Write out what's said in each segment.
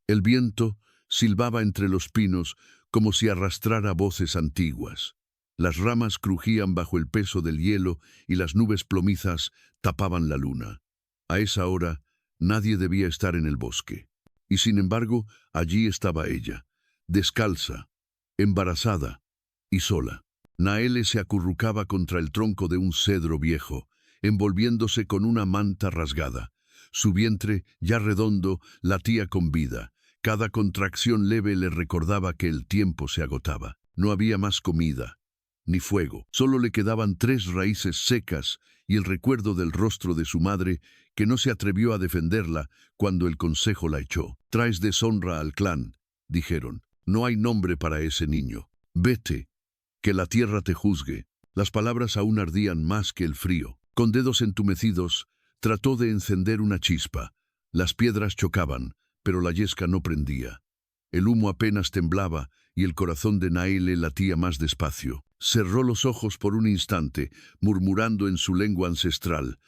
El viento silbaba entre los pinos como si arrastrara voces antiguas. Las ramas crujían bajo el peso del hielo y las nubes plomizas tapaban la luna. A esa hora, nadie debía estar en el bosque. Y sin embargo, allí estaba ella, descalza, embarazada y sola. Naele se acurrucaba contra el tronco de un cedro viejo, envolviéndose con una manta rasgada. Su vientre, ya redondo, latía con vida. Cada contracción leve le recordaba que el tiempo se agotaba. No había más comida, ni fuego. Solo le quedaban 3 raíces secas y el recuerdo del rostro de su madre, que no se atrevió a defenderla cuando el consejo la echó. «Traes deshonra al clan», dijeron. «No hay nombre para ese niño. Vete, que la tierra te juzgue». Las palabras aún ardían más que el frío. Con dedos entumecidos, trató de encender una chispa. Las piedras chocaban, pero la yesca no prendía. El humo apenas temblaba y el corazón de Naele latía más despacio. Cerró los ojos por un instante, murmurando en su lengua ancestral: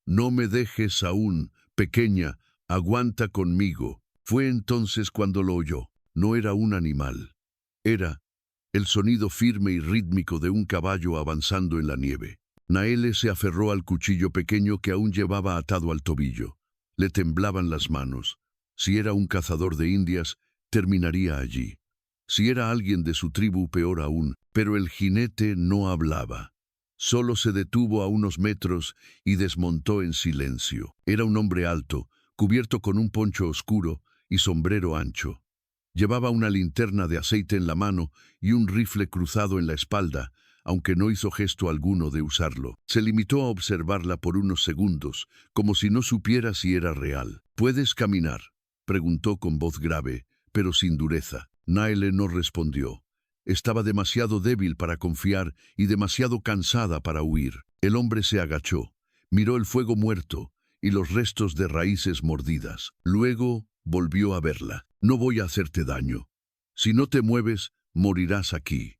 «No me dejes aún, pequeña, aguanta conmigo». Fue entonces cuando lo oyó. No era un animal. Era el sonido firme y rítmico de un caballo avanzando en la nieve. Naele se aferró al cuchillo pequeño que aún llevaba atado al tobillo. Le temblaban las manos. Si era un cazador de indias, terminaría allí. Si era alguien de su tribu, peor aún. Pero el jinete no hablaba. Solo se detuvo a unos metros y desmontó en silencio. Era un hombre alto, cubierto con un poncho oscuro y sombrero ancho. Llevaba una linterna de aceite en la mano y un rifle cruzado en la espalda, aunque no hizo gesto alguno de usarlo. Se limitó a observarla por unos segundos, como si no supiera si era real. «¿Puedes caminar?», preguntó con voz grave, pero sin dureza. Naele no respondió. Estaba demasiado débil para confiar y demasiado cansada para huir. El hombre se agachó, miró el fuego muerto y los restos de raíces mordidas. Luego volvió a verla. «No voy a hacerte daño. Si no te mueves, morirás aquí».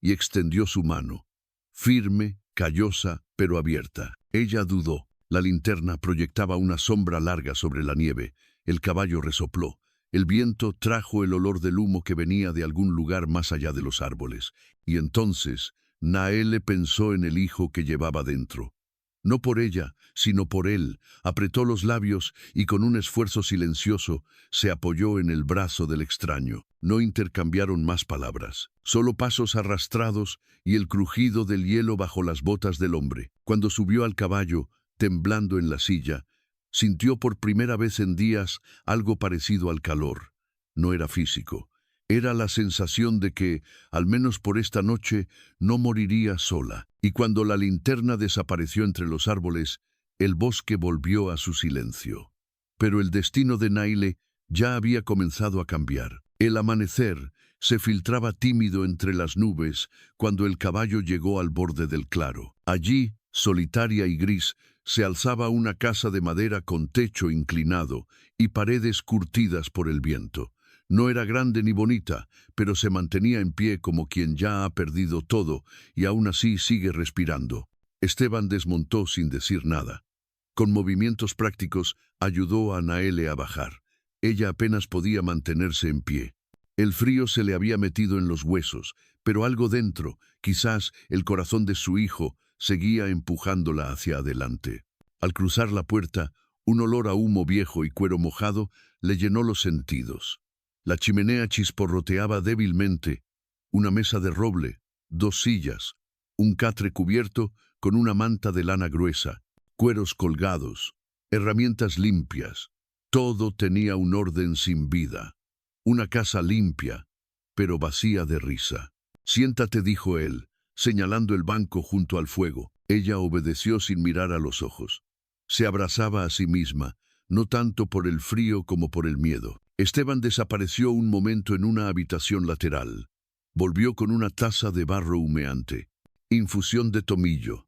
Y extendió su mano, firme, callosa, pero abierta. Ella dudó. La linterna proyectaba una sombra larga sobre la nieve. El caballo resopló. El viento trajo el olor del humo que venía de algún lugar más allá de los árboles. Y entonces Naele pensó en el hijo que llevaba dentro. No por ella, sino por él, apretó los labios y con un esfuerzo silencioso se apoyó en el brazo del extraño. No intercambiaron más palabras, solo pasos arrastrados y el crujido del hielo bajo las botas del hombre. Cuando subió al caballo, temblando en la silla, sintió por primera vez en días algo parecido al calor. No era físico. Era la sensación de que, al menos por esta noche, no moriría sola. Y cuando la linterna desapareció entre los árboles, el bosque volvió a su silencio. Pero el destino de Naele ya había comenzado a cambiar. El amanecer se filtraba tímido entre las nubes cuando el caballo llegó al borde del claro. Allí, solitaria y gris, se alzaba una casa de madera con techo inclinado y paredes curtidas por el viento. No era grande ni bonita, pero se mantenía en pie como quien ya ha perdido todo y aún así sigue respirando. Esteban desmontó sin decir nada. Con movimientos prácticos ayudó a Naele a bajar. Ella apenas podía mantenerse en pie. El frío se le había metido en los huesos, pero algo dentro, quizás el corazón de su hijo, seguía empujándola hacia adelante. Al cruzar la puerta, un olor a humo viejo y cuero mojado le llenó los sentidos. La chimenea chisporroteaba débilmente. Una mesa de roble, 2 sillas, un catre cubierto con una manta de lana gruesa, cueros colgados, herramientas limpias. Todo tenía un orden sin vida. Una casa limpia, pero vacía de risa. «Siéntate», dijo él, señalando el banco junto al fuego. Ella obedeció sin mirar a los ojos. Se abrazaba a sí misma, no tanto por el frío como por el miedo. Esteban desapareció un momento en una habitación lateral. Volvió con una taza de barro humeante. «Infusión de tomillo.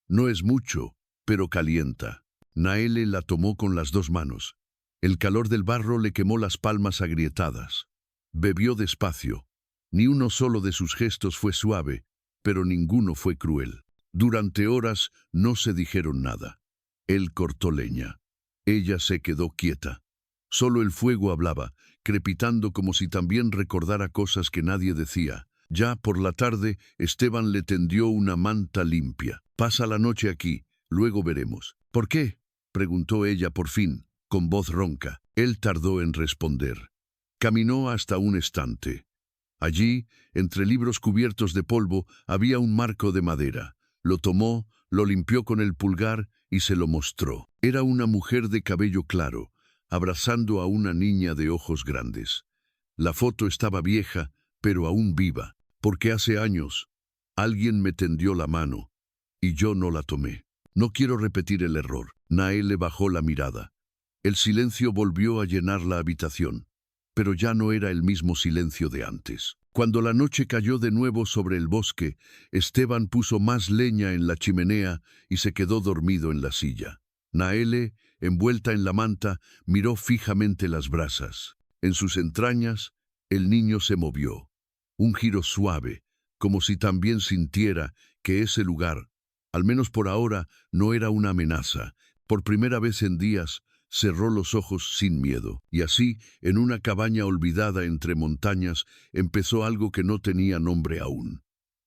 No es mucho, pero calienta». Naele la tomó con las 2 manos. El calor del barro le quemó las palmas agrietadas. Bebió despacio. Ni uno solo de sus gestos fue suave, pero ninguno fue cruel. Durante horas no se dijeron nada. Él cortó leña. Ella se quedó quieta. Solo el fuego hablaba, crepitando como si también recordara cosas que nadie decía. Ya por la tarde, Esteban le tendió una manta limpia. «Pasa la noche aquí, luego veremos». «¿Por qué?», preguntó ella por fin, con voz ronca. Él tardó en responder. Caminó hasta un estante. Allí, entre libros cubiertos de polvo, había un marco de madera. Lo tomó, lo limpió con el pulgar y se lo mostró. Era una mujer de cabello claro, abrazando a una niña de ojos grandes. La foto estaba vieja, pero aún viva, porque hace años alguien me tendió la mano y yo no la tomé. No quiero repetir el error. Nael le bajó la mirada. El silencio volvió a llenar la habitación, pero ya no era el mismo silencio de antes. Cuando la noche cayó de nuevo sobre el bosque, Esteban puso más leña en la chimenea y se quedó dormido en la silla. Naele, envuelta en la manta, miró fijamente las brasas. En sus entrañas, el niño se movió. Un giro suave, como si también sintiera que ese lugar, al menos por ahora, no era una amenaza. Por primera vez en días, cerró los ojos sin miedo, y así, en una cabaña olvidada entre montañas, empezó algo que no tenía nombre aún.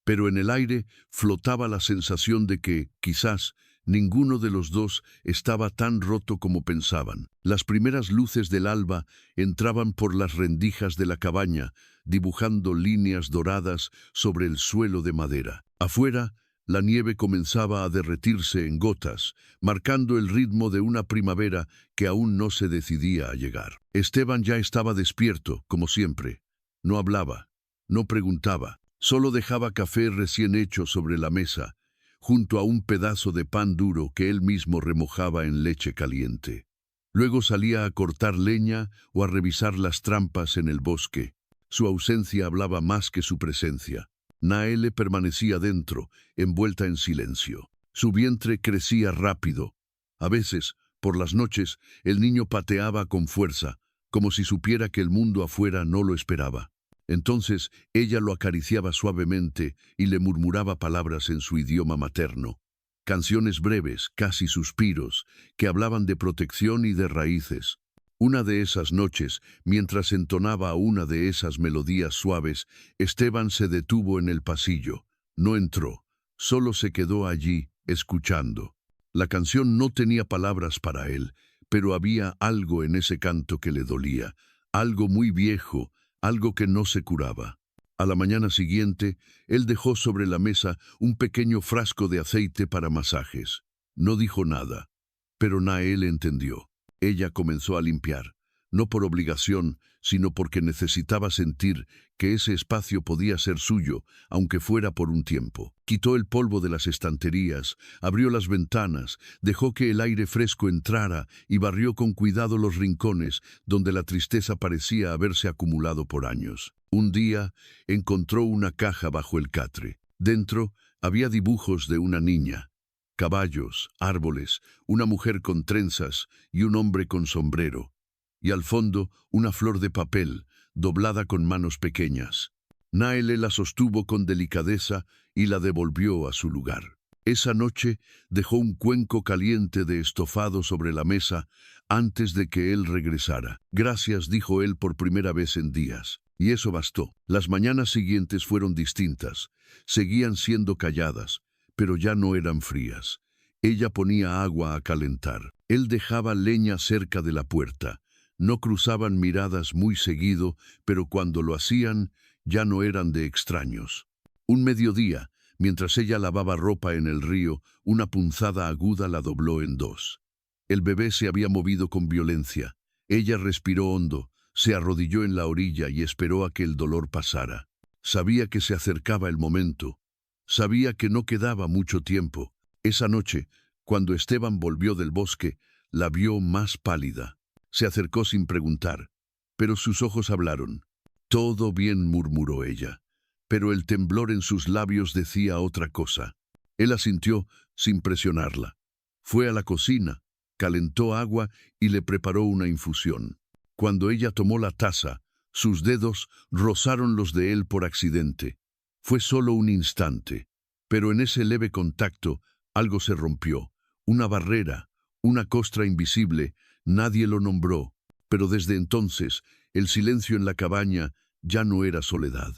Pero en el aire flotaba la sensación de que, quizás, ninguno de los dos estaba tan roto como pensaban. Las primeras luces del alba entraban por las rendijas de la cabaña, dibujando líneas doradas sobre el suelo de madera. Afuera, la nieve comenzaba a derretirse en gotas, marcando el ritmo de una primavera que aún no se decidía a llegar. Esteban ya estaba despierto, como siempre. No hablaba, no preguntaba, solo dejaba café recién hecho sobre la mesa, junto a un pedazo de pan duro que él mismo remojaba en leche caliente. Luego salía a cortar leña o a revisar las trampas en el bosque. Su ausencia hablaba más que su presencia. Naele permanecía dentro, envuelta en silencio. Su vientre crecía rápido. A veces, por las noches, el niño pateaba con fuerza, como si supiera que el mundo afuera no lo esperaba. Entonces ella lo acariciaba suavemente y le murmuraba palabras en su idioma materno. Canciones breves, casi suspiros, que hablaban de protección y de raíces. Una de esas noches, mientras entonaba una de esas melodías suaves, Esteban se detuvo en el pasillo. No entró, solo se quedó allí, escuchando. La canción no tenía palabras para él, pero había algo en ese canto que le dolía, algo muy viejo, algo que no se curaba. A la mañana siguiente, él dejó sobre la mesa un pequeño frasco de aceite para masajes. No dijo nada, pero Nael entendió. Ella comenzó a limpiar, no por obligación, sino porque necesitaba sentir que ese espacio podía ser suyo, aunque fuera por un tiempo. Quitó el polvo de las estanterías, abrió las ventanas, dejó que el aire fresco entrara y barrió con cuidado los rincones donde la tristeza parecía haberse acumulado por años. Un día encontró una caja bajo el catre. Dentro había dibujos de una niña. Caballos, árboles, una mujer con trenzas y un hombre con sombrero. Y al fondo, una flor de papel, doblada con manos pequeñas. Naele la sostuvo con delicadeza y la devolvió a su lugar. Esa noche dejó un cuenco caliente de estofado sobre la mesa antes de que él regresara. «Gracias», dijo él por primera vez en días. Y eso bastó. Las mañanas siguientes fueron distintas. Seguían siendo calladas, pero ya no eran frías. Ella ponía agua a calentar. Él dejaba leña cerca de la puerta. No cruzaban miradas muy seguido, pero cuando lo hacían, ya no eran de extraños. Un mediodía, mientras ella lavaba ropa en el río, una punzada aguda la dobló en dos. El bebé se había movido con violencia. Ella respiró hondo, se arrodilló en la orilla y esperó a que el dolor pasara. Sabía que se acercaba el momento. Sabía que no quedaba mucho tiempo. Esa noche, cuando Esteban volvió del bosque, la vio más pálida. Se acercó sin preguntar, pero sus ojos hablaron. «Todo bien», murmuró ella, pero el temblor en sus labios decía otra cosa. Él asintió sin presionarla. Fue a la cocina, calentó agua y le preparó una infusión. Cuando ella tomó la taza, sus dedos rozaron los de él por accidente. Fue solo un instante, pero en ese leve contacto algo se rompió. Una barrera, una costra invisible, nadie lo nombró, Pero desde entonces, el silencio en la cabaña ya no era soledad,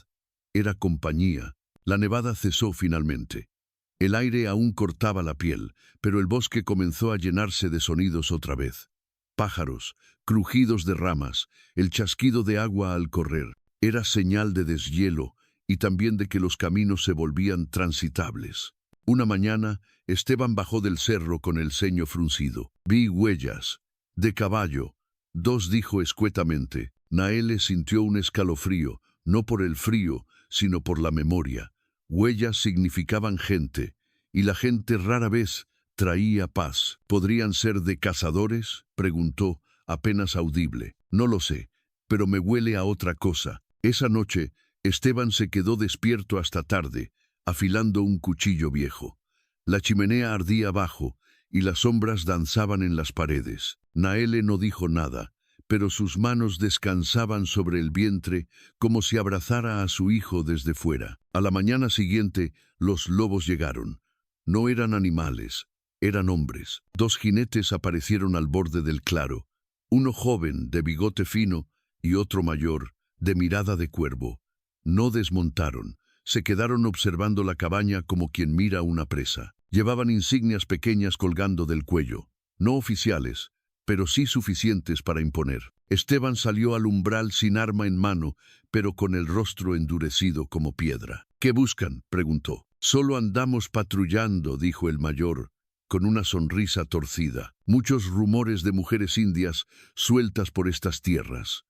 era compañía. La nevada cesó finalmente. El aire aún cortaba la piel, pero el bosque comenzó a llenarse de sonidos otra vez. Pájaros, crujidos de ramas, el chasquido de agua al correr. Era señal de deshielo y también de que los caminos se volvían transitables. Una mañana, Esteban bajó del cerro con el ceño fruncido. Vi huellas. De caballo. Dos, dijo escuetamente. Naele sintió un escalofrío, no por el frío, sino por la memoria. Huellas significaban gente, y la gente rara vez traía paz. ¿Podrían ser de cazadores?, preguntó, apenas audible. No lo sé, pero me huele a otra cosa. Esa noche, Esteban se quedó despierto hasta tarde, afilando un cuchillo viejo. La chimenea ardía abajo, y las sombras danzaban en las paredes. Naele no dijo nada, pero sus manos descansaban sobre el vientre como si abrazara a su hijo desde fuera. A la mañana siguiente, los lobos llegaron. No eran animales, eran hombres. Dos jinetes aparecieron al borde del claro, uno joven, de bigote fino, y otro mayor, de mirada de cuervo. No desmontaron, se quedaron observando la cabaña como quien mira una presa. Llevaban insignias pequeñas colgando del cuello, no oficiales, pero sí suficientes para imponer. Esteban salió al umbral sin arma en mano, pero con el rostro endurecido como piedra. ¿Qué buscan?, preguntó. Solo andamos patrullando, dijo el mayor, con una sonrisa torcida. Muchos rumores de mujeres indias sueltas por estas tierras.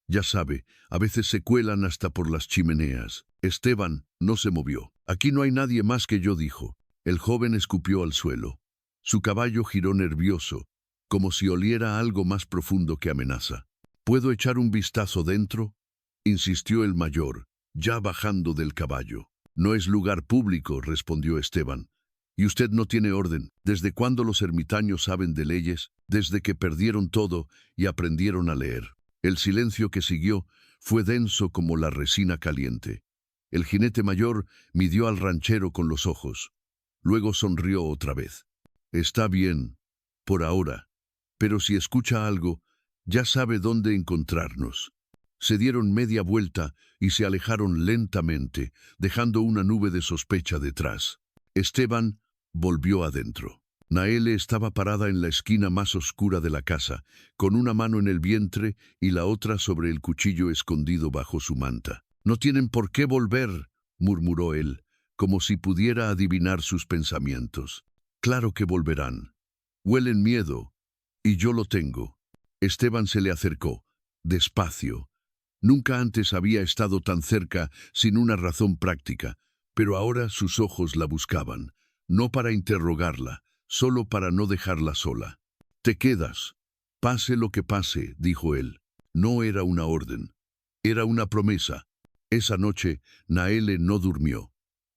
Ya sabe, a veces se cuelan hasta por las chimeneas. Esteban no se movió. Aquí no hay nadie más que yo, dijo. El joven escupió al suelo. Su caballo giró nervioso, como si oliera algo más profundo que amenaza. ¿Puedo echar un vistazo dentro?, insistió el mayor, ya bajando del caballo. No es lugar público, respondió Esteban. ¿Y usted no tiene orden? ¿Desde cuándo los ermitaños saben de leyes? Desde que perdieron todo y aprendieron a leer. El silencio que siguió fue denso como la resina caliente. El jinete mayor midió al ranchero con los ojos. Luego sonrió otra vez. Está bien, por ahora, pero si escucha algo, ya sabe dónde encontrarnos. Se dieron media vuelta y se alejaron lentamente, dejando una nube de sospecha detrás. Esteban volvió adentro. Naele estaba parada en la esquina más oscura de la casa, con una mano en el vientre y la otra sobre el cuchillo escondido bajo su manta. «No tienen por qué volver», murmuró él, como si pudiera adivinar sus pensamientos. «Claro que volverán. Huelen miedo, y yo lo tengo». Esteban se le acercó, despacio. Nunca antes había estado tan cerca sin una razón práctica, pero ahora sus ojos la buscaban, no para interrogarla, solo para no dejarla sola. «Te quedas. Pase lo que pase», dijo él. No era una orden, era una promesa. Esa noche, Naele no durmió.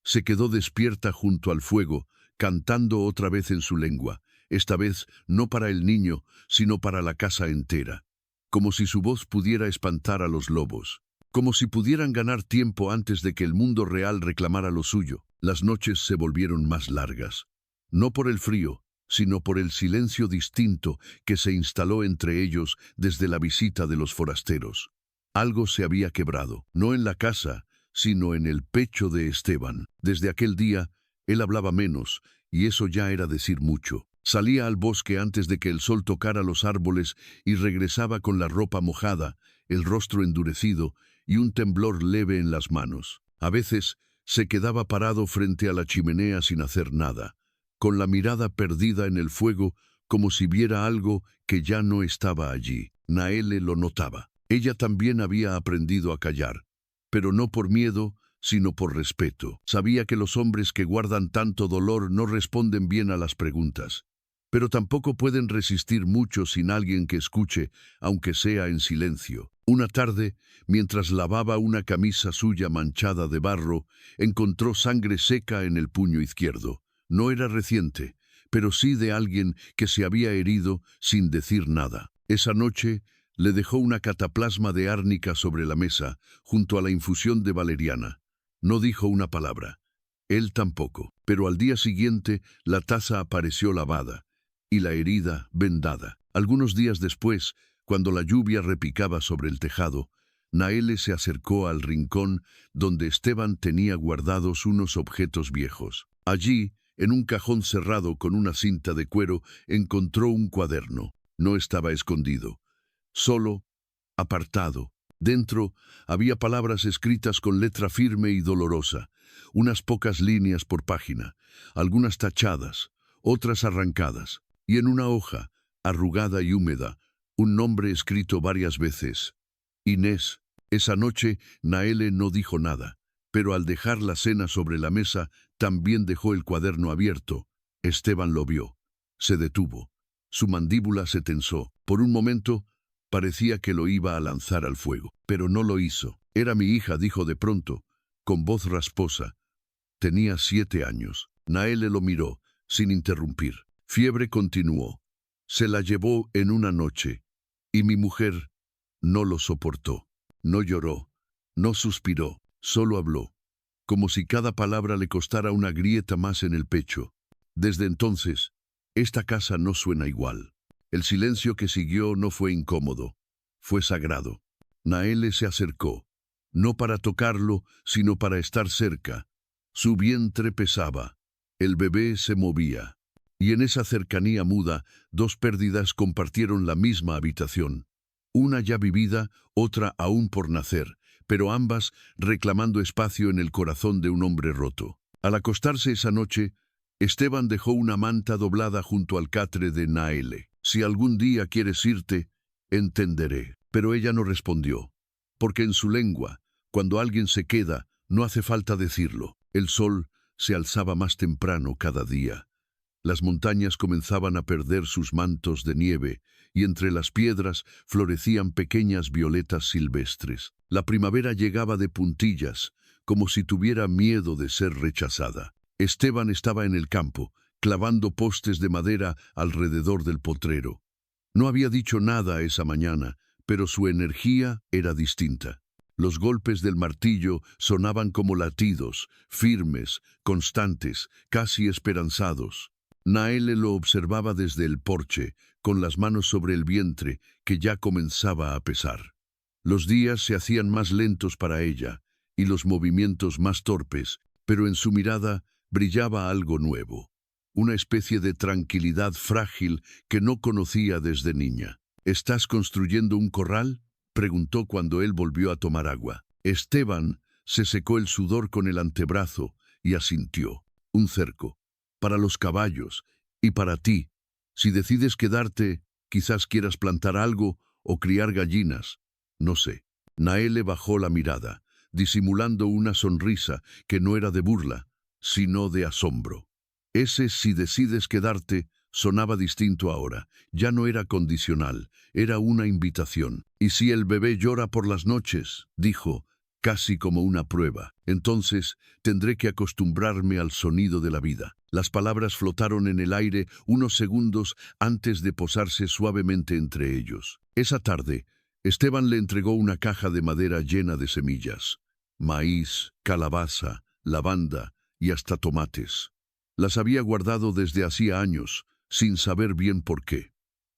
Se quedó despierta junto al fuego, cantando otra vez en su lengua, esta vez no para el niño, sino para la casa entera. Como si su voz pudiera espantar a los lobos. Como si pudieran ganar tiempo antes de que el mundo real reclamara lo suyo. Las noches se volvieron más largas. No por el frío, sino por el silencio distinto que se instaló entre ellos desde la visita de los forasteros. Algo se había quebrado, no en la casa, sino en el pecho de Esteban. Desde aquel día, él hablaba menos, y eso ya era decir mucho. Salía al bosque antes de que el sol tocara los árboles y regresaba con la ropa mojada, el rostro endurecido y un temblor leve en las manos. A veces se quedaba parado frente a la chimenea sin hacer nada, con la mirada perdida en el fuego, como si viera algo que ya no estaba allí. Naele lo notaba. Ella también había aprendido a callar, pero no por miedo, sino por respeto. Sabía que los hombres que guardan tanto dolor no responden bien a las preguntas, pero tampoco pueden resistir mucho sin alguien que escuche, aunque sea en silencio. Una tarde, mientras lavaba una camisa suya manchada de barro, encontró sangre seca en el puño izquierdo. No era reciente, pero sí de alguien que se había herido sin decir nada. Esa noche le dejó una cataplasma de árnica sobre la mesa, junto a la infusión de valeriana. No dijo una palabra. Él tampoco. Pero al día siguiente la taza apareció lavada y la herida vendada. Algunos días después, Cuando la lluvia repicaba sobre el tejado, Naele se acercó al rincón donde Esteban tenía guardados unos objetos viejos. Allí, en un cajón cerrado con una cinta de cuero, encontró un cuaderno. No estaba escondido, solo, apartado. Dentro había palabras escritas con letra firme y dolorosa, unas pocas líneas por página, algunas tachadas, otras arrancadas, y en una hoja, arrugada y húmeda, un nombre escrito varias veces: Inés. Esa noche Naele no dijo nada, pero al dejar la cena sobre la mesa, también dejó el cuaderno abierto. Esteban lo vio. Se detuvo. Su mandíbula se tensó. Por un momento, parecía que lo iba a lanzar al fuego, pero no lo hizo. Era mi hija, dijo de pronto, con voz rasposa. Tenía 7 años. Naele lo miró, sin interrumpir. Fiebre continuó. Se la llevó en una noche, y mi mujer no lo soportó. No lloró, no suspiró, solo habló, como si cada palabra le costara una grieta más en el pecho. Desde entonces, esta casa no suena igual. El silencio que siguió no fue incómodo, fue sagrado. Naele se acercó, no para tocarlo, sino para estar cerca. Su vientre pesaba, el bebé se movía, y en esa cercanía muda, 2 pérdidas compartieron la misma habitación. Una ya vivida, otra aún por nacer, pero ambas reclamando espacio en el corazón de un hombre roto. Al acostarse esa noche, Esteban dejó una manta doblada junto al catre de Naele. Si algún día quieres irte, entenderé. Pero ella no respondió, porque en su lengua, cuando alguien se queda, no hace falta decirlo. El sol se alzaba más temprano cada día. Las montañas comenzaban a perder sus mantos de nieve, y entre las piedras florecían pequeñas violetas silvestres. La primavera llegaba de puntillas, como si tuviera miedo de ser rechazada. Esteban estaba en el campo, clavando postes de madera alrededor del potrero. No había dicho nada esa mañana, pero su energía era distinta. Los golpes del martillo sonaban como latidos, firmes, constantes, casi esperanzados. Naele lo observaba desde el porche, con las manos sobre el vientre, que ya comenzaba a pesar. Los días se hacían más lentos para ella, y los movimientos más torpes, pero en su mirada brillaba algo nuevo, una especie de tranquilidad frágil que no conocía desde niña. ¿Estás construyendo un corral?, preguntó cuando él volvió a tomar agua. Esteban se secó el sudor con el antebrazo y asintió. Un cerco. Para los caballos, y para ti. Si decides quedarte, quizás quieras plantar algo o criar gallinas. No sé. Naele bajó la mirada, disimulando una sonrisa que no era de burla, sino de asombro. Ese "si decides quedarte" sonaba distinto ahora. Ya no era condicional, era una invitación. «¿Y si el bebé llora por las noches?», dijo, casi como una prueba. «Entonces tendré que acostumbrarme al sonido de la vida». Las palabras flotaron en el aire unos segundos antes de posarse suavemente entre ellos. Esa tarde, Esteban le entregó una caja de madera llena de semillas. Maíz, calabaza, lavanda y hasta tomates. Las había guardado desde hacía años, sin saber bien por qué.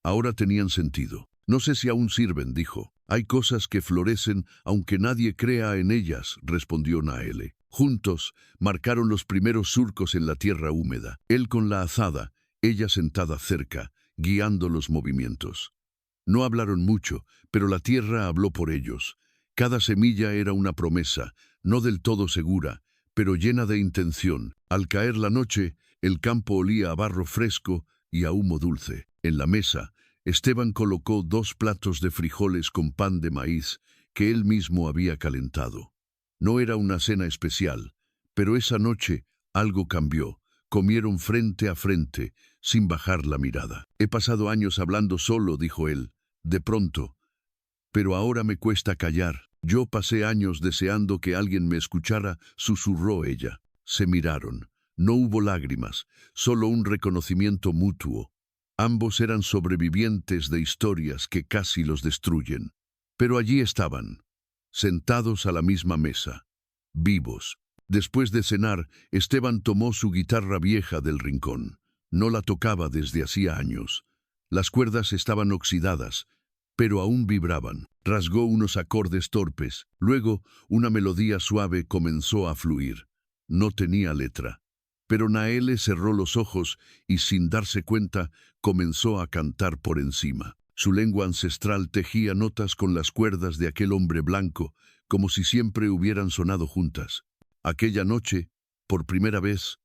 Ahora tenían sentido. «No sé si aún sirven», dijo. «Hay cosas que florecen aunque nadie crea en ellas», respondió Naele. Juntos marcaron los primeros surcos en la tierra húmeda, él con la azada, ella sentada cerca, guiando los movimientos. No hablaron mucho, pero la tierra habló por ellos. Cada semilla era una promesa, no del todo segura, pero llena de intención. Al caer la noche, el campo olía a barro fresco y a humo dulce. En la mesa, Esteban colocó 2 platos de frijoles con pan de maíz que él mismo había calentado. No era una cena especial, pero esa noche algo cambió. Comieron frente a frente, sin bajar la mirada. «He pasado años hablando solo», dijo él, de pronto, «pero ahora me cuesta callar». «Yo pasé años deseando que alguien me escuchara», susurró ella. Se miraron. No hubo lágrimas, solo un reconocimiento mutuo. Ambos eran sobrevivientes de historias que casi los destruyen. Pero allí estaban, sentados a la misma mesa, vivos. Después de cenar, Esteban tomó su guitarra vieja del rincón. No la tocaba desde hacía años. Las cuerdas estaban oxidadas, pero aún vibraban. Rasgó unos acordes torpes. Luego, una melodía suave comenzó a fluir. No tenía letra. Pero Naele cerró los ojos y, sin darse cuenta, comenzó a cantar por encima. Su lengua ancestral tejía notas con las cuerdas de aquel hombre blanco, como si siempre hubieran sonado juntas. Aquella noche, por primera vez,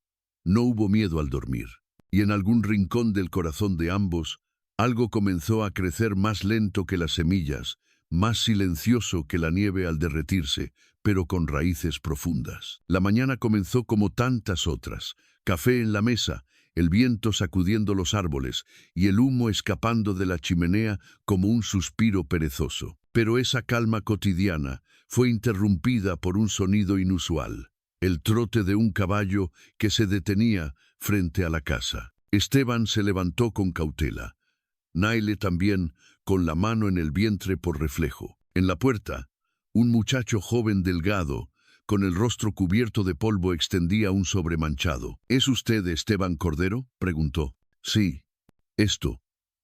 no hubo miedo al dormir. Y en algún rincón del corazón de ambos, algo comenzó a crecer más lento que las semillas, más silencioso que la nieve al derretirse, pero con raíces profundas. La mañana comenzó como tantas otras: café en la mesa, el viento sacudiendo los árboles y el humo escapando de la chimenea como un suspiro perezoso. Pero esa calma cotidiana fue interrumpida por un sonido inusual: el trote de un caballo que se detenía frente a la casa. Esteban se levantó con cautela. Naele también, con la mano en el vientre por reflejo. En la puerta, un muchacho joven delgado, con el rostro cubierto de polvo, extendía un sobre manchado. ¿Es usted Esteban Cordero?, preguntó. Sí. Esto.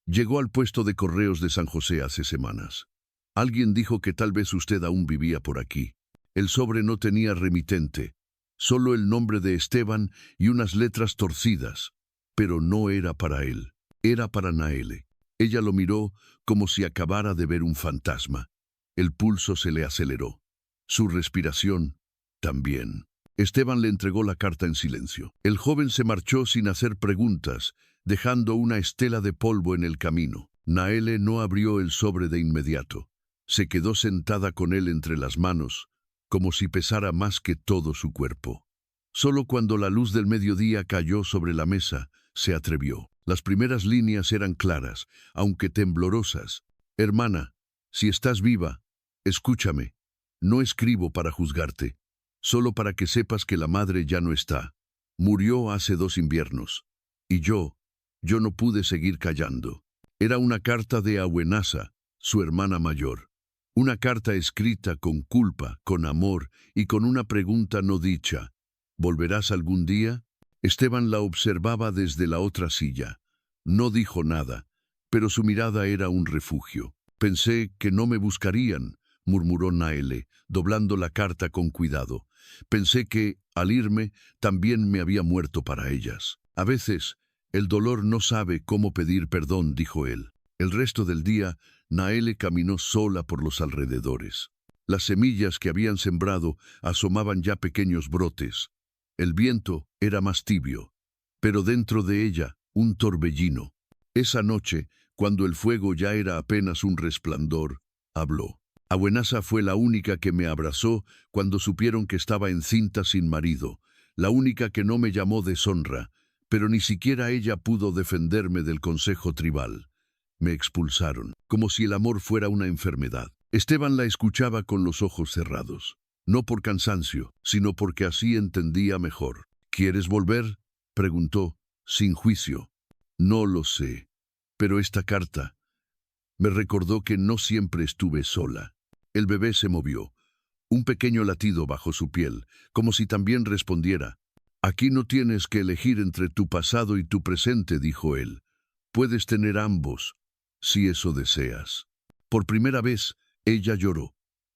Llegó al puesto de correos de San José hace semanas. Alguien dijo que tal vez usted aún vivía por aquí. El sobre no tenía remitente, solo el nombre de Esteban y unas letras torcidas. Pero no era para él, era para Naele. Ella lo miró como si acabara de ver un fantasma. El pulso se le aceleró. Su respiración también. Esteban le entregó la carta en silencio. El joven se marchó sin hacer preguntas, dejando una estela de polvo en el camino. Naele no abrió el sobre de inmediato. Se quedó sentada con él entre las manos, como si pesara más que todo su cuerpo. Solo cuando la luz del mediodía cayó sobre la mesa, se atrevió. Las primeras líneas eran claras, aunque temblorosas. Hermana, si estás viva, escúchame. No escribo para juzgarte, solo para que sepas que la madre ya no está. Murió hace 2 inviernos. Y yo no pude seguir callando. Era una carta de Abuenasa, su hermana mayor. Una carta escrita con culpa, con amor y con una pregunta no dicha. ¿Volverás algún día? Esteban la observaba desde la otra silla. No dijo nada, pero su mirada era un refugio. Pensé que no me buscarían, murmuró Naele, doblando la carta con cuidado. Pensé que, al irme, también me había muerto para ellas. A veces, el dolor no sabe cómo pedir perdón, dijo él. El resto del día, Naele caminó sola por los alrededores. Las semillas que habían sembrado asomaban ya pequeños brotes. El viento era más tibio, pero dentro de ella un torbellino. Esa noche, cuando el fuego ya era apenas un resplandor, habló. Abuenasa fue la única que me abrazó cuando supieron que estaba encinta sin marido, la única que no me llamó deshonra, pero ni siquiera ella pudo defenderme del consejo tribal. Me expulsaron, como si el amor fuera una enfermedad. Esteban la escuchaba con los ojos cerrados. No por cansancio, sino porque así entendía mejor. ¿Quieres volver?, preguntó, sin juicio. No lo sé, pero esta carta me recordó que no siempre estuve sola. El bebé se movió, un pequeño latido bajo su piel, como si también respondiera. Aquí no tienes que elegir entre tu pasado y tu presente, dijo él. Puedes tener ambos, si eso deseas. Por primera vez, ella lloró,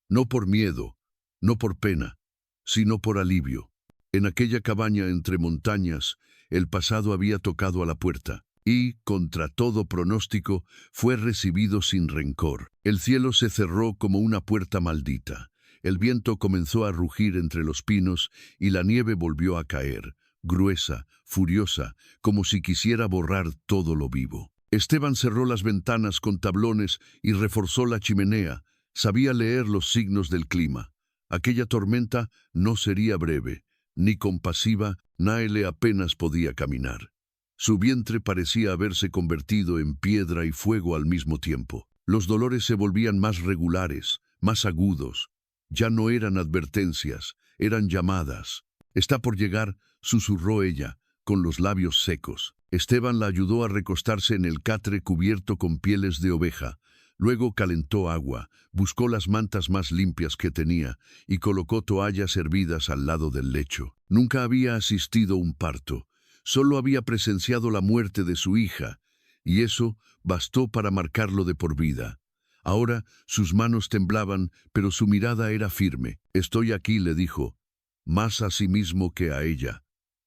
no por miedo, no por pena, sino por alivio. En aquella cabaña entre montañas, el pasado había tocado a la puerta y, contra todo pronóstico, fue recibido sin rencor. El cielo se cerró como una puerta maldita. El viento comenzó a rugir entre los pinos y la nieve volvió a caer, gruesa, furiosa, como si quisiera borrar todo lo vivo. Esteban cerró las ventanas con tablones y reforzó la chimenea. Sabía leer los signos del clima. Aquella tormenta no sería breve, ni compasiva. Naele apenas podía caminar. Su vientre parecía haberse convertido en piedra y fuego al mismo tiempo. Los dolores se volvían más regulares, más agudos. Ya no eran advertencias, eran llamadas. «Está por llegar», susurró ella, con los labios secos. Esteban la ayudó a recostarse en el catre cubierto con pieles de oveja. Luego calentó agua, buscó las mantas más limpias que tenía y colocó toallas hervidas al lado del lecho. Nunca había asistido a un parto, solo había presenciado la muerte de su hija, y eso bastó para marcarlo de por vida. Ahora sus manos temblaban, pero su mirada era firme. «Estoy aquí», le dijo, «más a sí mismo que a ella.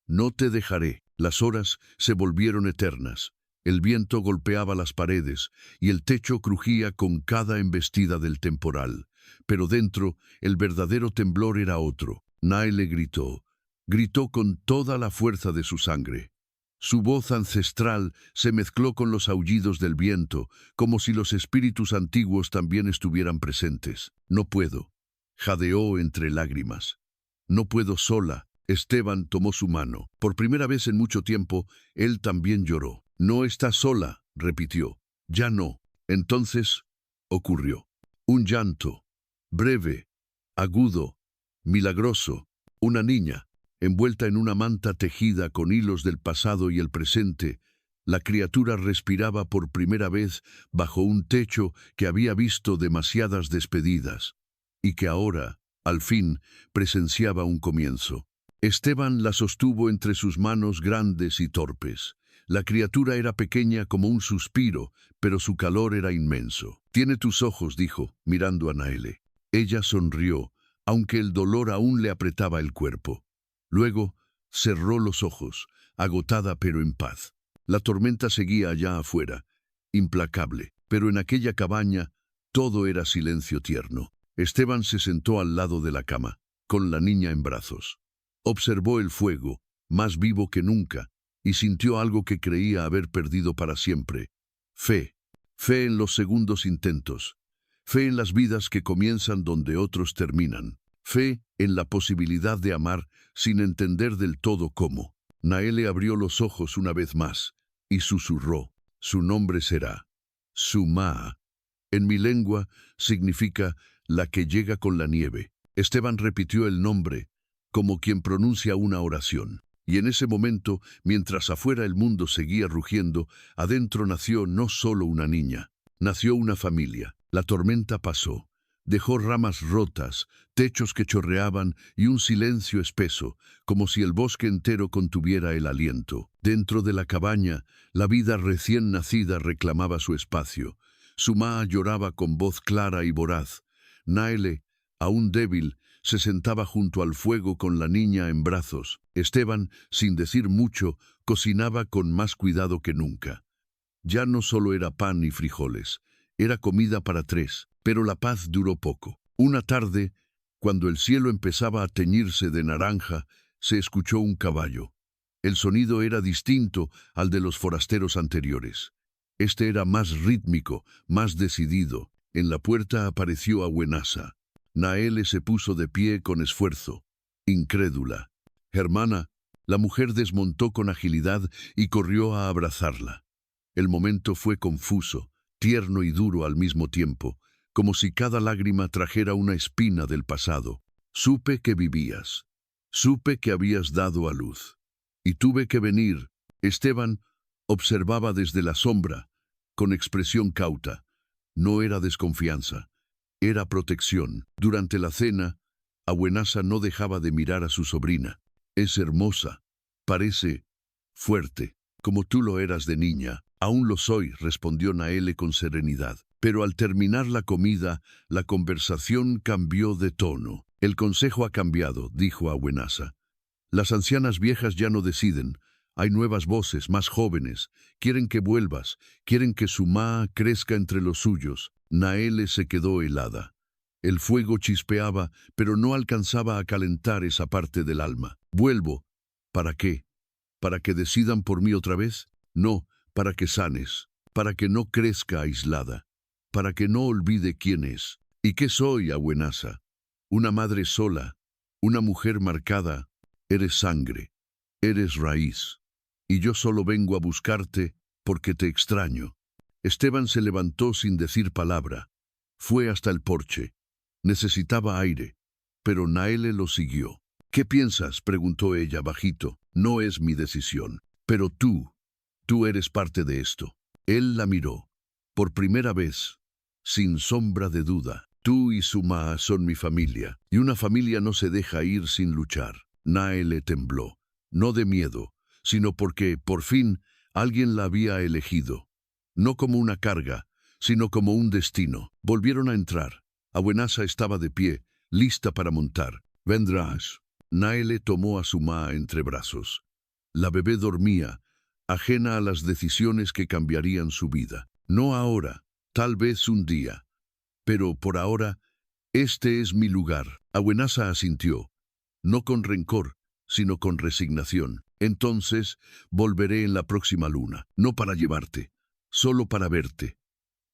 No te dejaré». Las horas se volvieron eternas. El viento golpeaba las paredes y el techo crujía con cada embestida del temporal. Pero dentro, el verdadero temblor era otro. Naele gritó. Gritó con toda la fuerza de su sangre. Su voz ancestral se mezcló con los aullidos del viento, como si los espíritus antiguos también estuvieran presentes. «No puedo», jadeó entre lágrimas. «No puedo sola». Esteban tomó su mano. Por primera vez en mucho tiempo, él también lloró. «No estás sola», repitió. «Ya no». Entonces ocurrió. Un llanto, breve, agudo, milagroso. Una niña, envuelta en una manta tejida con hilos del pasado y el presente. La criatura respiraba por primera vez bajo un techo que había visto demasiadas despedidas y que ahora, al fin, presenciaba un comienzo. Esteban la sostuvo entre sus manos grandes y torpes. La criatura era pequeña como un suspiro, pero su calor era inmenso. «Tiene tus ojos», dijo, mirando a Naele. Ella sonrió, aunque el dolor aún le apretaba el cuerpo. Luego cerró los ojos, agotada pero en paz. La tormenta seguía allá afuera, implacable, pero en aquella cabaña todo era silencio tierno. Esteban se sentó al lado de la cama, con la niña en brazos. Observó el fuego, más vivo que nunca, y sintió algo que creía haber perdido para siempre. Fe. Fe en los segundos intentos. Fe en las vidas que comienzan donde otros terminan. Fe en la posibilidad de amar sin entender del todo cómo. Naele abrió los ojos una vez más y susurró. «Su nombre será Sumá. En mi lengua significa la que llega con la nieve». Esteban repitió el nombre, como quien pronuncia una oración. Y en ese momento, mientras afuera el mundo seguía rugiendo, adentro nació no solo una niña, nació una familia. La tormenta pasó, dejó ramas rotas, techos que chorreaban y un silencio espeso, como si el bosque entero contuviera el aliento. Dentro de la cabaña, la vida recién nacida reclamaba su espacio. Sumá lloraba con voz clara y voraz. Naele, aún débil, se sentaba junto al fuego con la niña en brazos. Esteban, sin decir mucho, cocinaba con más cuidado que nunca. Ya no solo era pan y frijoles, era comida para tres, pero la paz duró poco. Una tarde, cuando el cielo empezaba a teñirse de naranja, se escuchó un caballo. El sonido era distinto al de los forasteros anteriores. Este era más rítmico, más decidido. En la puerta apareció Abuenasa. Naele se puso de pie con esfuerzo, incrédula. «Hermana», la mujer desmontó con agilidad y corrió a abrazarla. El momento fue confuso, tierno y duro al mismo tiempo, como si cada lágrima trajera una espina del pasado. «Supe que vivías, supe que habías dado a luz, y tuve que venir». Esteban observaba desde la sombra, con expresión cauta. No era desconfianza. Era protección. Durante la cena, Abuenasa no dejaba de mirar a su sobrina. «Es hermosa. Parece fuerte, como tú lo eras de niña». «Aún lo soy», respondió Naele con serenidad. Pero al terminar la comida, la conversación cambió de tono. «El consejo ha cambiado», dijo Abuenasa. «Las ancianas viejas ya no deciden. Hay nuevas voces, más jóvenes. Quieren que vuelvas. Quieren que Sumá crezca entre los suyos». Naele se quedó helada. El fuego chispeaba, pero no alcanzaba a calentar esa parte del alma. «¿Vuelvo? ¿Para qué? ¿Para que decidan por mí otra vez? No, para que sanes, para que no crezca aislada, para que no olvide quién es. ¿Y qué soy, Abuenasa? Una madre sola, una mujer marcada. Eres sangre, eres raíz, y yo solo vengo a buscarte porque te extraño». Esteban se levantó sin decir palabra. Fue hasta el porche. Necesitaba aire, pero Naele lo siguió. «¿Qué piensas?», preguntó ella bajito. «No es mi decisión. Pero tú eres parte de esto». Él la miró. Por primera vez, sin sombra de duda. «Tú y Sumá son mi familia, y una familia no se deja ir sin luchar». Naele tembló, no de miedo, sino porque, por fin, alguien la había elegido. No como una carga, sino como un destino. Volvieron a entrar. Abuenasa estaba de pie, lista para montar. «Vendrás». Naele tomó a Sumá entre brazos. La bebé dormía, ajena a las decisiones que cambiarían su vida. No ahora, tal vez un día. Pero por ahora, este es mi lugar. Abuenasa asintió, no con rencor, sino con resignación. Entonces, volveré en la próxima luna, no para llevarte, solo para verte,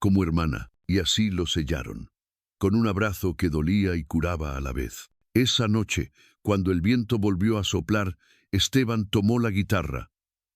como hermana. Y así lo sellaron, con un abrazo que dolía y curaba a la vez. Esa noche, cuando el viento volvió a soplar, Esteban tomó la guitarra,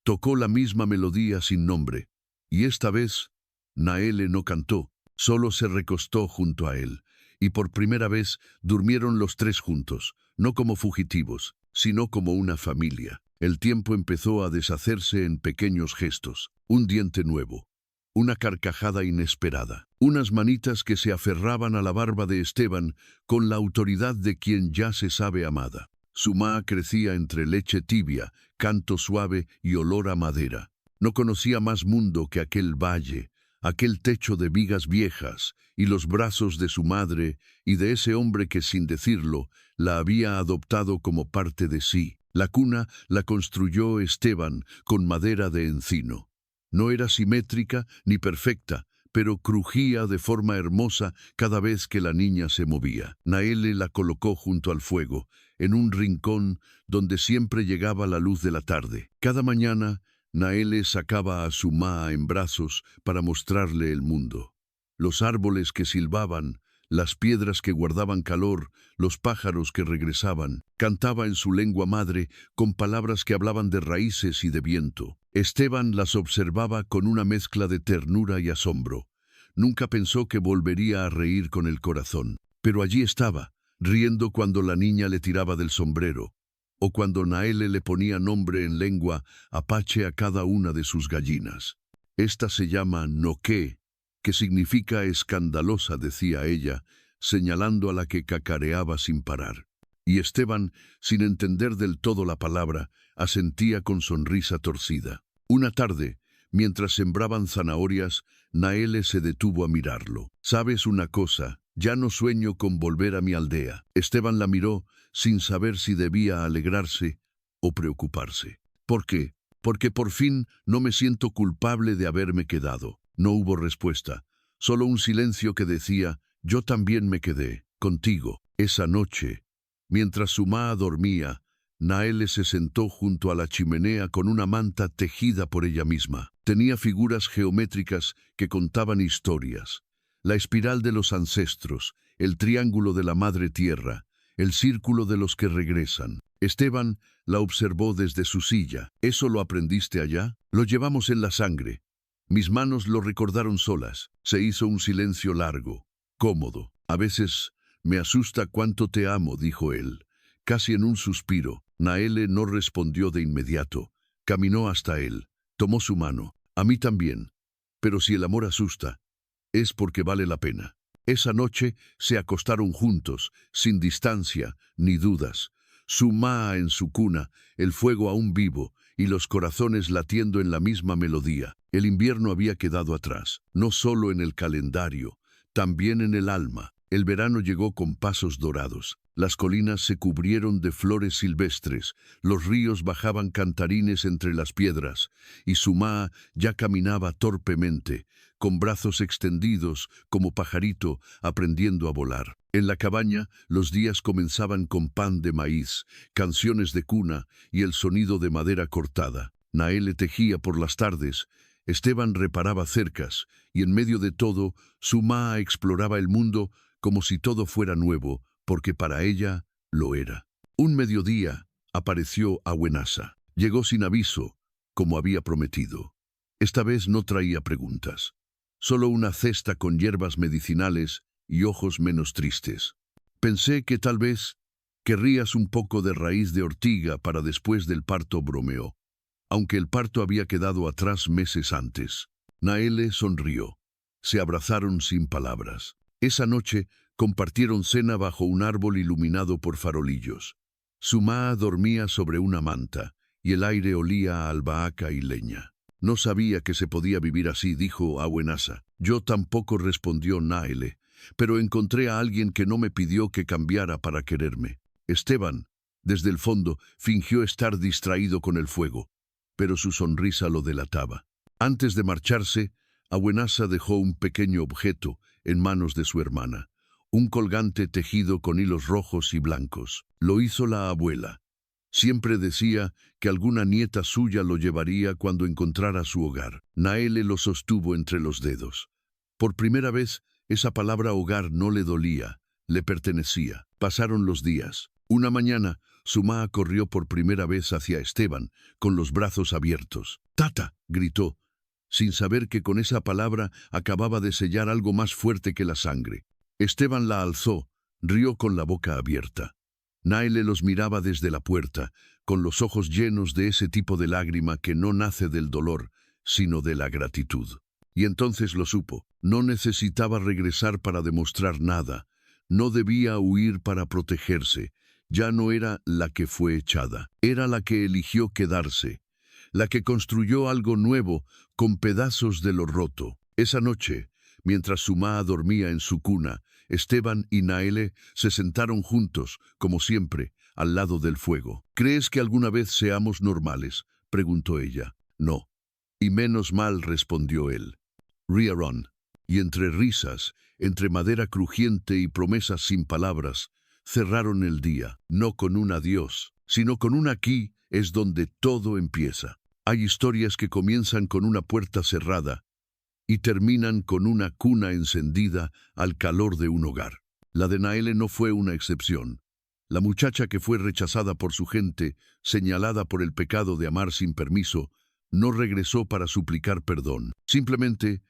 tocó la misma melodía sin nombre, y esta vez, Naele no cantó, solo se recostó junto a él, y por primera vez durmieron los tres juntos, no como fugitivos, sino como una familia. El tiempo empezó a deshacerse en pequeños gestos, un diente nuevo, una carcajada inesperada, unas manitas que se aferraban a la barba de Esteban con la autoridad de quien ya se sabe amada. Sumá crecía entre leche tibia, canto suave y olor a madera. No conocía más mundo que aquel valle, aquel techo de vigas viejas y los brazos de su madre y de ese hombre que sin decirlo la había adoptado como parte de sí. La cuna la construyó Esteban con madera de encino. No era simétrica ni perfecta, pero crujía de forma hermosa cada vez que la niña se movía. Naele la colocó junto al fuego, en un rincón donde siempre llegaba la luz de la tarde. Cada mañana, Naele sacaba a Sumá en brazos para mostrarle el mundo. Los árboles que silbaban, las piedras que guardaban calor, los pájaros que regresaban. Cantaba en su lengua madre con palabras que hablaban de raíces y de viento. Esteban las observaba con una mezcla de ternura y asombro. Nunca pensó que volvería a reír con el corazón. Pero allí estaba, riendo cuando la niña le tiraba del sombrero, o cuando Naele le ponía nombre en lengua apache a cada una de sus gallinas. Esta se llama Noqué, que significa escandalosa, decía ella, señalando a la que cacareaba sin parar. Y Esteban, sin entender del todo la palabra, asentía con sonrisa torcida. Una tarde, mientras sembraban zanahorias, Naele se detuvo a mirarlo. «¿Sabes una cosa? Ya no sueño con volver a mi aldea». Esteban la miró, sin saber si debía alegrarse o preocuparse. «¿Por qué?» «Porque por fin no me siento culpable de haberme quedado». No hubo respuesta, solo un silencio que decía, «Yo también me quedé, contigo». Esa noche, mientras Sumá dormía, Naele se sentó junto a la chimenea con una manta tejida por ella misma. Tenía figuras geométricas que contaban historias. La espiral de los ancestros, el triángulo de la madre tierra, el círculo de los que regresan. Esteban la observó desde su silla. «¿Eso lo aprendiste allá?» «Lo llevamos en la sangre». Mis manos lo recordaron solas. Se hizo un silencio largo, cómodo. «A veces me asusta cuánto te amo», dijo él, casi en un suspiro. Naele no respondió de inmediato. Caminó hasta él, tomó su mano. «A mí también. Pero si el amor asusta, es porque vale la pena». Esa noche se acostaron juntos, sin distancia ni dudas. Sumá en su cuna, el fuego aún vivo y los corazones latiendo en la misma melodía. El invierno había quedado atrás, no solo en el calendario, también en el alma. El verano llegó con pasos dorados. Las colinas se cubrieron de flores silvestres, los ríos bajaban cantarines entre las piedras, y Sumá ya caminaba torpemente, con brazos extendidos como pajarito aprendiendo a volar. En la cabaña, los días comenzaban con pan de maíz, canciones de cuna y el sonido de madera cortada. Naele tejía por las tardes, Esteban reparaba cercas, y en medio de todo, Sumá exploraba el mundo como si todo fuera nuevo, porque para ella lo era. Un mediodía apareció Abuenasa. Llegó sin aviso, como había prometido. Esta vez no traía preguntas, solo una cesta con hierbas medicinales y ojos menos tristes. «Pensé que tal vez querrías un poco de raíz de ortiga para después del parto», bromeó, aunque el parto había quedado atrás meses antes. Naele sonrió. Se abrazaron sin palabras. Esa noche compartieron cena bajo un árbol iluminado por farolillos. Sumá dormía sobre una manta, y el aire olía a albahaca y leña. «No sabía que se podía vivir así», dijo Abuenasa. Yo tampoco, respondió Naele, pero encontré a alguien que no me pidió que cambiara para quererme. Esteban, desde el fondo, fingió estar distraído con el fuego, pero su sonrisa lo delataba. Antes de marcharse, Abuenasa dejó un pequeño objeto en manos de su hermana, un colgante tejido con hilos rojos y blancos. Lo hizo la abuela. Siempre decía que alguna nieta suya lo llevaría cuando encontrara su hogar. Naele lo sostuvo entre los dedos. Por primera vez, esa palabra hogar no le dolía, le pertenecía. Pasaron los días. Una mañana, Sumá corrió por primera vez hacia Esteban, con los brazos abiertos. «¡Tata!», gritó, sin saber que con esa palabra acababa de sellar algo más fuerte que la sangre. Esteban la alzó, rió con la boca abierta. Naele los miraba desde la puerta, con los ojos llenos de ese tipo de lágrima que no nace del dolor, sino de la gratitud. Y entonces lo supo. No necesitaba regresar para demostrar nada. No debía huir para protegerse. Ya no era la que fue echada. Era la que eligió quedarse. La que construyó algo nuevo con pedazos de lo roto. Esa noche, mientras Sumá dormía en su cuna, Esteban y Naele se sentaron juntos, como siempre, al lado del fuego. «¿Crees que alguna vez seamos normales?», preguntó ella. «No». «Y menos mal», respondió él. Rieron. Y entre risas, entre madera crujiente y promesas sin palabras, cerraron el día, no con un adiós, sino con un aquí es donde todo empieza. Hay historias que comienzan con una puerta cerrada y terminan con una cuna encendida al calor de un hogar. La de Naele no fue una excepción. La muchacha que fue rechazada por su gente, señalada por el pecado de amar sin permiso, no regresó para suplicar perdón. Simplemente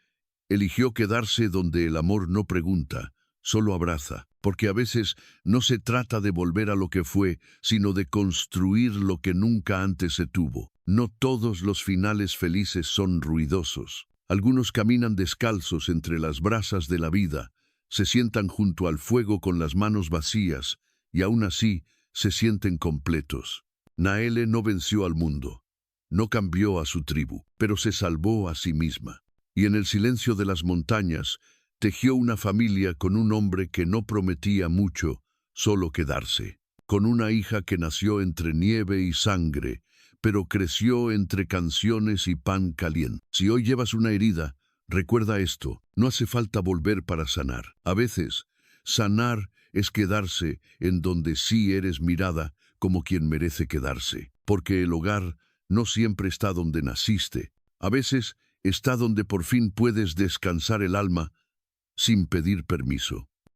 eligió quedarse donde el amor no pregunta, solo abraza, porque a veces no se trata de volver a lo que fue, sino de construir lo que nunca antes se tuvo. No todos los finales felices son ruidosos. Algunos caminan descalzos entre las brasas de la vida, se sientan junto al fuego con las manos vacías y aún así se sienten completos. Naele no venció al mundo, no cambió a su tribu, pero se salvó a sí misma. Y en el silencio de las montañas tejió una familia con un hombre que no prometía mucho, solo quedarse. Con una hija que nació entre nieve y sangre, pero creció entre canciones y pan caliente. Si hoy llevas una herida, recuerda esto, no hace falta volver para sanar. A veces, sanar es quedarse en donde sí eres mirada como quien merece quedarse, porque el hogar no siempre está donde naciste. A veces está donde por fin puedes descansar el alma sin pedir permiso.